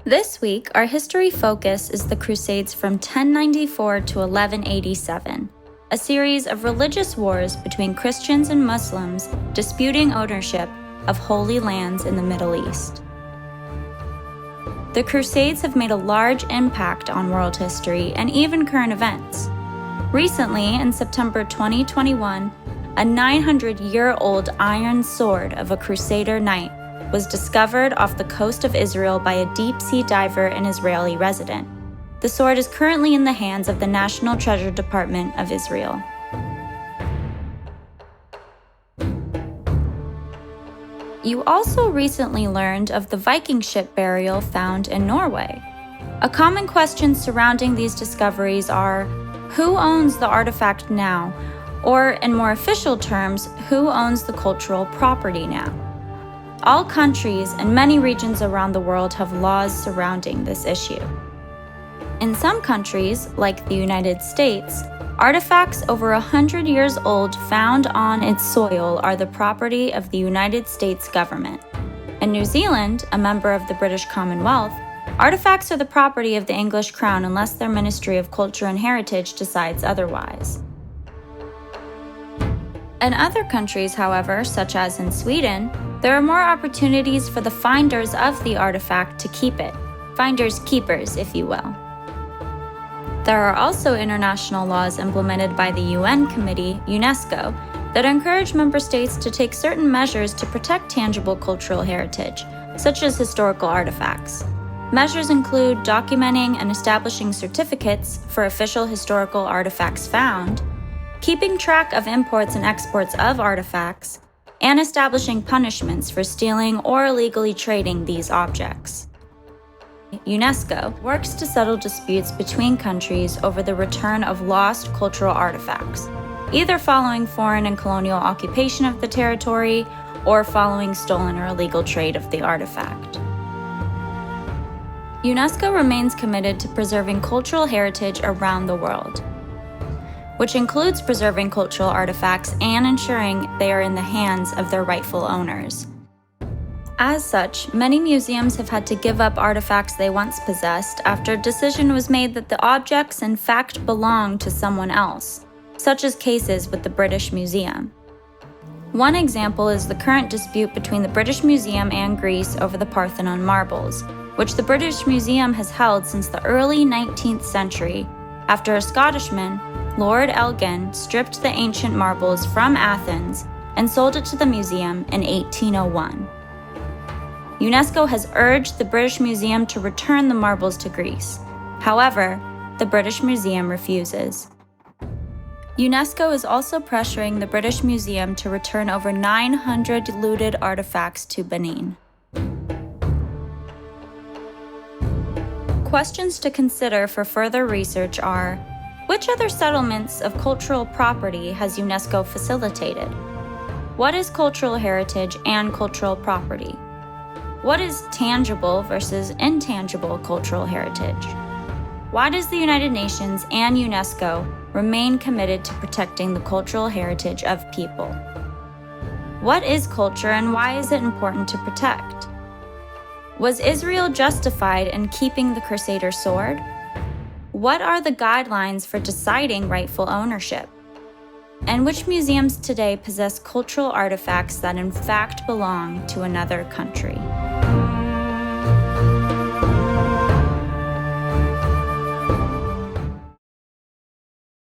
This week, our history focus is the Crusades from 1094 to 1187, a series of religious wars between Christians and Muslims disputing ownership of holy lands in the Middle East. The Crusades have made a large impact on world history and even current events. Recently, in September 2021, a 900-year-old iron sword of a Crusader knight was discovered off the coast of Israel by a deep-sea diver and Israeli resident. The sword is currently in the hands of the National Treasure Department of Israel. You also recently learned of the Viking ship burial found in Norway. A common question surrounding these discoveries are, who owns the artifact now? Or, in more official terms, who owns the cultural property now? All countries and many regions around the world have laws surrounding this issue. In some countries, like the United States, artifacts over 100 years old found on its soil are the property of the United States government. In New Zealand, a member of the British Commonwealth, artifacts are the property of the English Crown unless their Ministry of Culture and Heritage decides otherwise. In other countries, however, such as in Sweden, there are more opportunities for the finders of the artifact to keep it, finders keepers, if you will. There are also international laws implemented by the UN Committee, UNESCO, that encourage member states to take certain measures to protect tangible cultural heritage, such as historical artifacts. Measures include documenting and establishing certificates for official historical artifacts found, keeping track of imports and exports of artifacts, and establishing punishments for stealing or illegally trading these objects. UNESCO works to settle disputes between countries over the return of lost cultural artifacts, either following foreign and colonial occupation of the territory or following stolen or illegal trade of the artifact. UNESCO remains committed to preserving cultural heritage around the world, which includes preserving cultural artifacts and ensuring they are in the hands of their rightful owners. As such, many museums have had to give up artifacts they once possessed after a decision was made that the objects in fact belong to someone else, such as cases with the British Museum. One example is the current dispute between the British Museum and Greece over the Parthenon marbles, which the British Museum has held since the early 19th century, after a Scottishman, Lord Elgin, stripped the ancient marbles from Athens and sold it to the museum in 1801. UNESCO has urged the British Museum to return the marbles to Greece. However, the British Museum refuses. UNESCO is also pressuring the British Museum to return over 900 looted artifacts to Benin. Questions to consider for further research are: which other settlements of cultural property has UNESCO facilitated? What is cultural heritage and cultural property? What is tangible versus intangible cultural heritage? Why does the United Nations and UNESCO remain committed to protecting the cultural heritage of people? What is culture and why is it important to protect? Was Israel justified in keeping the Crusader sword? What are the guidelines for deciding rightful ownership? And which museums today possess cultural artifacts that in fact belong to another country?